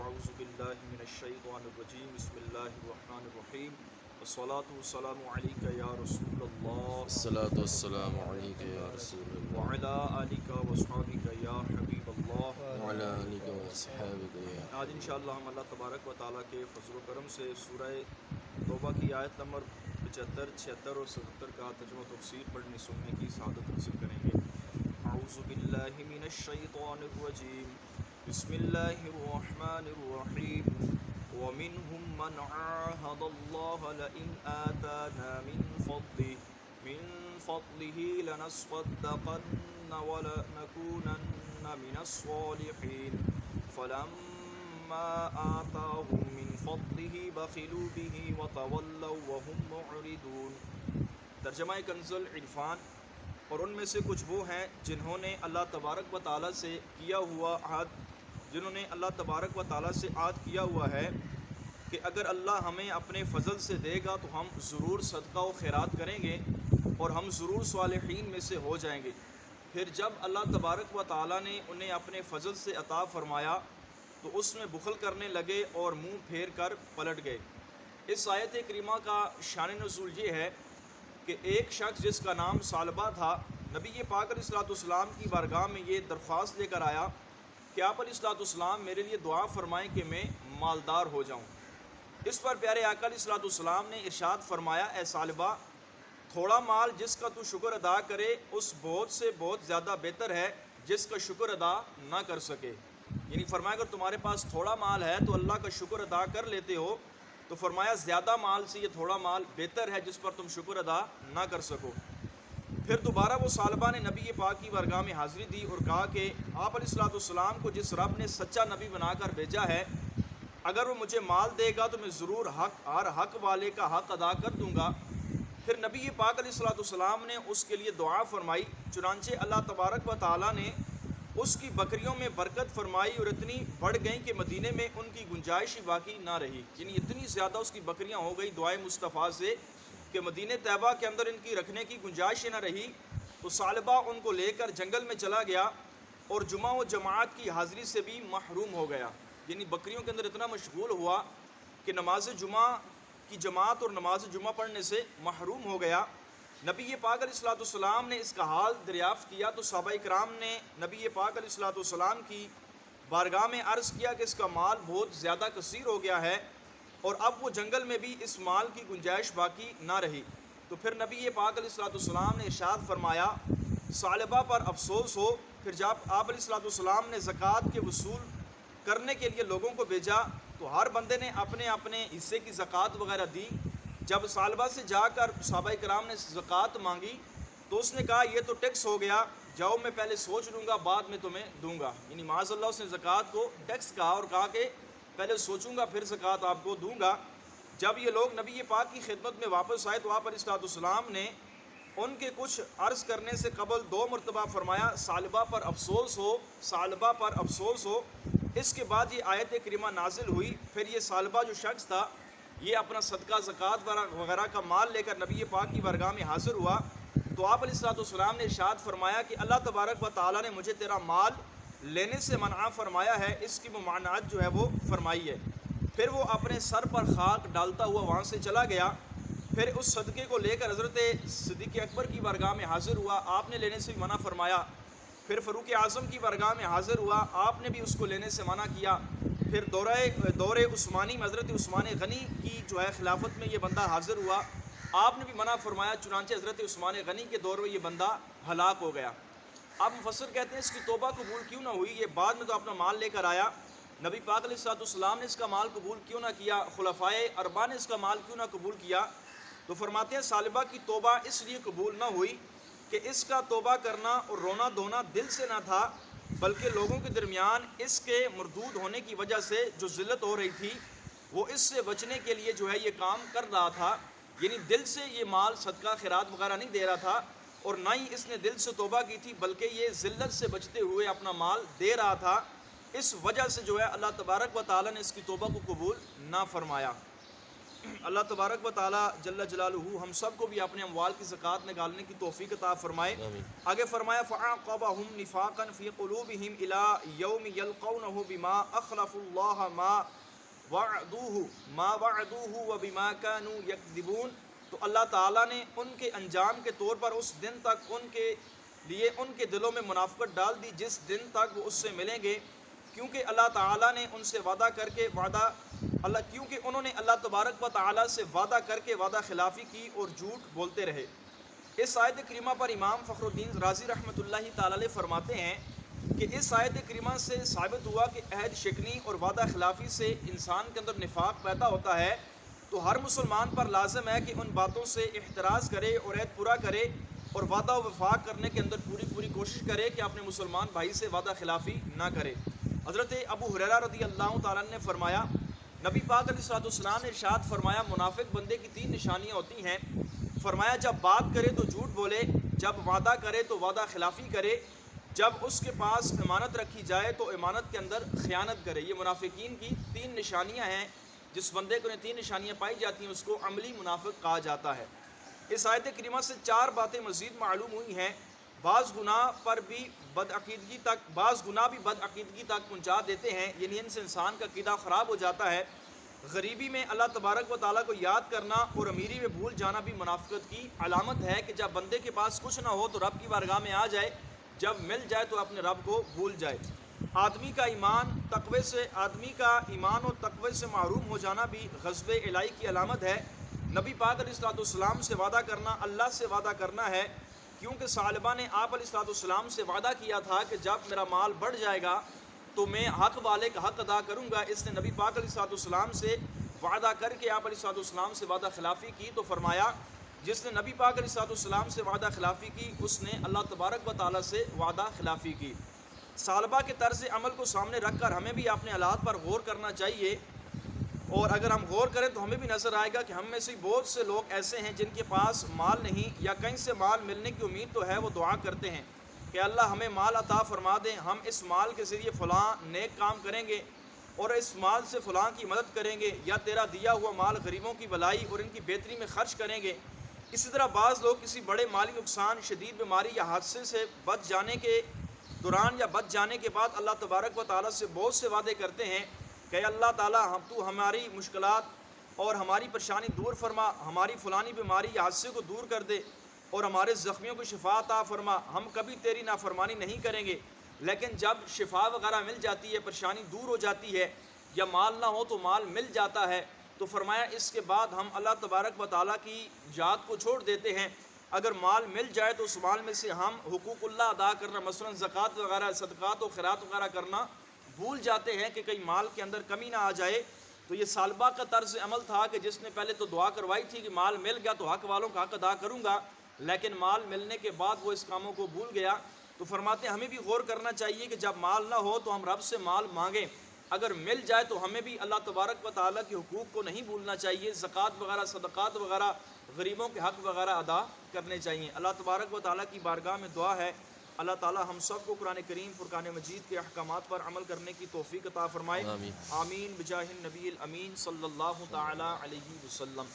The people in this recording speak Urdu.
اعوذ باللہ من الشیطان الرجیم بسم اللہ الرحمن الرحیم والصلاة والسلام علیک یا رسول اللہ الصلاۃ والسلام علیک یا رسول اللہ وعلی آلک واصحابک یا حبیب اللہ وعلی آلک واصحابک یا آج انشاءاللہ ہم اللہ تبارک و تعالیٰ کے فضل و کرم سے سورہ توبہ کی آیت نمبر 75, 76 اور 77 کا ترجمہ و تفسیر پڑھنے سننے کی سعادت حاصل کریں گے۔ اعوذ باللہ من الشیطان الرجیم بسم اللہ الرحمن الرحیم ومنهم من عاهد الله لئن آتانا من فضله لنصدقن ولنكونن من الصالحين فلما آتاهم من فضله بخلوا به وتولوا وهم معرضون۔ ترجمہ کنز العرفان۔ اور ان میں سے کچھ وہ ہیں جنہوں نے اللہ تبارک و تعالیٰ سے کیا ہوا عہد کیا ہوا ہے کہ اگر اللہ ہمیں اپنے فضل سے دے گا تو ہم ضرور صدقہ و خیرات کریں گے اور ہم ضرور صالحین میں سے ہو جائیں گے۔ پھر جب اللہ تبارک و تعالیٰ نے انہیں اپنے فضل سے عطا فرمایا تو اس میں بخل کرنے لگے اور منہ پھیر کر پلٹ گئے۔ اس آیت کریمہ کا شان نزول یہ ہے کہ ایک شخص جس کا نام ثعلبہ تھا، نبی پاک علیہ الصلوۃ والسلام کی بارگاہ میں یہ درخواست لے کر آیا کہ آپ علیہ الصلوۃ والسلام میرے لیے دعا فرمائیں کہ میں مالدار ہو جاؤں۔ اس پر پیارے آقا علیہ الصلوۃ والسلام نے ارشاد فرمایا، اے ثعلبہ، تھوڑا مال جس کا تو شکر ادا کرے اس بہت سے بہت زیادہ بہتر ہے جس کا شکر ادا نہ کر سکے۔ یعنی فرمایا اگر تمہارے پاس تھوڑا مال ہے تو اللہ کا شکر ادا کر لیتے ہو، تو فرمایا زیادہ مال سے یہ تھوڑا مال بہتر ہے جس پر تم شکر ادا نہ کر سکو۔ پھر دوبارہ وہ ثعلبہ نے نبی پاک کی بارگاہ میں حاضری دی اور کہا کہ آپ علیہ الصلوۃ والسلام کو جس رب نے سچا نبی بنا کر بھیجا ہے، اگر وہ مجھے مال دے گا تو میں ضرور ہر حق والے کا حق ادا کر دوں گا۔ پھر نبی پاک علیہ الصلوۃ والسلام نے اس کے لیے دعا فرمائی، چنانچہ اللہ تبارک و تعالیٰ نے اس کی بکریوں میں برکت فرمائی اور اتنی بڑھ گئیں کہ مدینے میں ان کی گنجائش ہی باقی نہ رہی۔ یعنی اتنی زیادہ اس کی بکریاں ہو گئی دعائے مصطفیٰ سے کہ مدینہ طیبہ کے اندر ان کی رکھنے کی گنجائش نہ رہی۔ تو ثعلبہ ان کو لے کر جنگل میں چلا گیا اور جمعہ و جماعت کی حاضری سے بھی محروم ہو گیا۔ یعنی بکریوں کے اندر اتنا مشغول ہوا کہ نماز جمعہ کی جماعت اور نماز جمعہ پڑھنے سے محروم ہو گیا۔ نبی پاک علیہ الصلوۃ والسلام نے اس کا حال دریافت کیا تو صحابہ کرام نے نبی پاک علیہ الصلوۃ والسلام کی بارگاہ میں عرض کیا کہ اس کا مال بہت زیادہ کثیر ہو گیا ہے اور اب وہ جنگل میں بھی اس مال کی گنجائش باقی نہ رہی۔ تو پھر نبی پاک علیہ الصلوۃ والسلام نے ارشاد فرمایا، ثعلبہ پر افسوس ہو۔ پھر جب آپ علیہ الصلوۃ والسلام نے زکوٰۃ کے وصول کرنے کے لیے لوگوں کو بھیجا تو ہر بندے نے اپنے اپنے حصے کی زکوٰۃ وغیرہ دی۔ جب ثعلبہ سے جا کر صحابہ کرام نے زکوٰۃ مانگی تو اس نے کہا یہ تو ٹیکس ہو گیا، جاؤ میں پہلے سوچ لوں گا بعد میں تمہیں دوں گا۔ یعنی معاذ اللہ اس نے زکوٰۃ کو ٹیکس کہا اور کہا کہ پہلے سوچوں گا پھر زکوٰۃ آپ کو دوں گا۔ جب یہ لوگ نبی پاک کی خدمت میں واپس آئے تو آپ علیہ الصلوۃ والسلام نے ان کے کچھ عرض کرنے سے قبل 2 مرتبہ فرمایا، ثعلبہ پر افسوس ہو، ثعلبہ پر افسوس ہو۔ اس کے بعد یہ آیت کریمہ نازل ہوئی۔ پھر یہ ثعلبہ جو شخص تھا یہ اپنا صدقہ زکوٰۃ وغیرہ کا مال لے کر نبی پاک کی بارگاہ میں حاضر ہوا تو آپ علیہ الصلوۃ والسلام نے ارشاد فرمایا کہ اللہ تبارک و تعالیٰ نے مجھے تیرا مال لینے سے منع فرمایا ہے، اس کی ممانعت جو ہے وہ فرمائی ہے۔ پھر وہ اپنے سر پر خاک ڈالتا ہوا وہاں سے چلا گیا۔ پھر اس صدقے کو لے کر حضرت صدیق اکبر کی بارگاہ میں حاضر ہوا، آپ نے لینے سے بھی منع فرمایا۔ پھر فاروق اعظم کی بارگاہ میں حاضر ہوا، آپ نے بھی اس کو لینے سے منع کیا۔ پھر دور عثمانی میں حضرت عثمان غنی کی جو ہے خلافت میں یہ بندہ حاضر ہوا، آپ نے بھی منع فرمایا، چنانچہ حضرت عثمان غنی کے دور میں یہ بندہ ہلاک ہو گیا۔ اب مفسر کہتے ہیں اس کی توبہ قبول کیوں نہ ہوئی؟ یہ بعد میں تو اپنا مال لے کر آیا، نبی پاک علیہ الصلوۃ والسلام نے اس کا مال قبول کیوں نہ کیا، خلفائے اربعہ نے اس کا مال کیوں نہ قبول کیا؟ تو فرماتے ہیں ثعلبہ کی توبہ اس لیے قبول نہ ہوئی کہ اس کا توبہ کرنا اور رونا دھونا دل سے نہ تھا، بلکہ لوگوں کے درمیان اس کے مردود ہونے کی وجہ سے جو ذلت ہو رہی تھی وہ اس سے بچنے کے لیے جو ہے یہ کام کر رہا تھا۔ یعنی دل سے یہ مال صدقہ خیرات وغیرہ نہیں دے رہا تھا اور نہ ہی اس نے دل سے توبہ کی تھی، بلکہ یہ ذلت سے بچتے ہوئے اپنا مال دے رہا تھا۔ اس وجہ سے جو ہے اللہ تبارک و تعالیٰ نے اس کی توبہ کو قبول نہ فرمایا۔ اللہ تبارک و تعالی جل جلالہ ہم سب کو بھی اپنے اموال کی زکوٰۃ نکالنے کی توفیق عطا فرمائے. آمین. آگے فرمایا فَعَاقَبَهُمْ نِفَاقًا فِي قُلُوبِهِمْ إِلَى يَوْمِ يَلْقَوْنَهُ بِمَا أَخْلَفُوا اللَّهَ مَا وَعَدُوهُ وَبِمَا كَانُوا يَكْذِبُونَ. تو اللہ تعالیٰ نے ان کے انجام کے طور پر اس دن تک ان کے لیے ان کے دلوں میں منافقت ڈال دی جس دن تک وہ اس سے ملیں گے، کیونکہ اللہ تعالیٰ نے ان سے وعدہ کر کے کیونکہ انہوں نے اللہ تبارک و تعالیٰ سے وعدہ کر کے وعدہ خلافی کی اور جھوٹ بولتے رہے. اس آیت کریمہ پر امام فخر الدین رازی رحمۃ اللہ تعالی علیہ فرماتے ہیں کہ اس آیت کریمہ سے ثابت ہوا کہ عہد شکنی اور وعدہ خلافی سے انسان کے اندر نفاق پیدا ہوتا ہے. تو ہر مسلمان پر لازم ہے کہ ان باتوں سے احتراز کرے اور عہد پورا کرے اور وعدہ و وفاق کرنے کے اندر پوری کوشش کرے کہ اپنے مسلمان بھائی سے وعدہ خلافی نہ کرے. حضرت ابو ہریرہ رضی اللہ تعالیٰ نے فرمایا، نبی پاک علیہ الصلوۃ والسلام نے ارشاد فرمایا، منافق بندے کی 3 نشانیاں ہوتی ہیں. فرمایا جب بات کرے تو جھوٹ بولے، جب وعدہ کرے تو وعدہ خلافی کرے، جب اس کے پاس امانت رکھی جائے تو امانت کے اندر خیانت کرے. یہ منافقین کی 3 نشانیاں ہیں. جس بندے کو 3 نشانیاں پائی جاتی ہیں اس کو عملی منافق کہا جاتا ہے. اس آیت کریمہ سے 4 باتیں مزید معلوم ہوئی ہیں. بعض گناہ بھی بد عقیدگی تک پہنچا دیتے ہیں، یعنی ان سے انسان کا عقیدہ خراب ہو جاتا ہے. غریبی میں اللہ تبارک و تعالیٰ کو یاد کرنا اور امیری میں بھول جانا بھی منافقت کی علامت ہے کہ جب بندے کے پاس کچھ نہ ہو تو رب کی بارگاہ میں آ جائے، جب مل جائے تو اپنے رب کو بھول جائے. آدمی کا ایمان اور تقوی سے محروم ہو جانا بھی غضب الہی کی علامت ہے. نبی پاک علیہ الصلوۃ والسلام سے وعدہ کرنا اللہ سے وعدہ کرنا ہے، کیونکہ ثعلبہ نے آپ علیہ الصلوۃ والسلام سے وعدہ کیا تھا کہ جب میرا مال بڑھ جائے گا تو میں حق والے کا حق ادا کروں گا. اس نے نبی پاک علیہ الصلوۃ والسلام سے وعدہ کر کے آپ علیہ الصلوۃ والسلام سے وعدہ خلافی کی. تو فرمایا جس نے نبی پاک علیہ الصلوۃ والسلام سے وعدہ خلافی کی اس نے اللہ تبارک و تعالیٰ سے وعدہ خلافی کی. ثعلبہ کے طرز عمل کو سامنے رکھ کر ہمیں بھی اپنے حالات پر غور کرنا چاہیے، اور اگر ہم غور کریں تو ہمیں بھی نظر آئے گا کہ ہم میں سے بہت سے لوگ ایسے ہیں جن کے پاس مال نہیں یا کہیں سے مال ملنے کی امید تو ہے. وہ دعا کرتے ہیں کہ اللہ ہمیں مال عطا فرما دیں، ہم اس مال کے ذریعے فلاں نیک کام کریں گے اور اس مال سے فلاں کی مدد کریں گے، یا تیرا دیا ہوا مال غریبوں کی بھلائی اور ان کی بہتری میں خرچ کریں گے. اسی طرح بعض لوگ کسی بڑے مالی نقصان، شدید بیماری یا حادثے سے بچ جانے کے دوران یا بچ جانے کے بعد اللہ تبارک و تعالیٰ سے بہت سے وعدے کرتے ہیں کہ اللہ تعالیٰ تو ہماری مشکلات اور ہماری پریشانی دور فرما، ہماری فلانی بیماری یا حادثے کو دور کر دے اور ہمارے زخمیوں کو شفا عطا فرما، ہم کبھی تیری نافرمانی نہیں کریں گے. لیکن جب شفا وغیرہ مل جاتی ہے، پریشانی دور ہو جاتی ہے، یا مال نہ ہو تو مال مل جاتا ہے، تو فرمایا اس کے بعد ہم اللہ تبارک و تعالیٰ کی ذات کو چھوڑ دیتے ہیں. اگر مال مل جائے تو اس مال میں سے ہم حقوق اللہ ادا کرنا، مثلا زکوٰۃ وغیرہ، صدقات و خیرات وغیرہ کرنا بھول جاتے ہیں کہ کہیں مال کے اندر کمی نہ آ جائے. تو یہ ثعلبہ کا طرز عمل تھا کہ جس نے پہلے تو دعا کروائی تھی کہ مال مل گیا تو حق والوں کا حق ادا کروں گا، لیکن مال ملنے کے بعد وہ اس کاموں کو بھول گیا. تو فرماتے ہیں ہمیں بھی غور کرنا چاہیے کہ جب مال نہ ہو تو ہم رب سے مال مانگیں، اگر مل جائے تو ہمیں بھی اللہ تبارک و تعالیٰ کے حقوق کو نہیں بھولنا چاہیے، زکوٰۃ وغیرہ، صدقات وغیرہ، غریبوں کے حق وغیرہ ادا کرنے چاہیے. اللہ تبارک و تعالیٰ کی بارگاہ میں دعا ہے اللہ تعالیٰ ہم سب کو قرآن کریم فرقان مجید کے احکامات پر عمل کرنے کی توفیق عطا فرمائے. آمین. آمین بجاہ النبی الامین صلی اللہ تعالیٰ علیہ وسلم.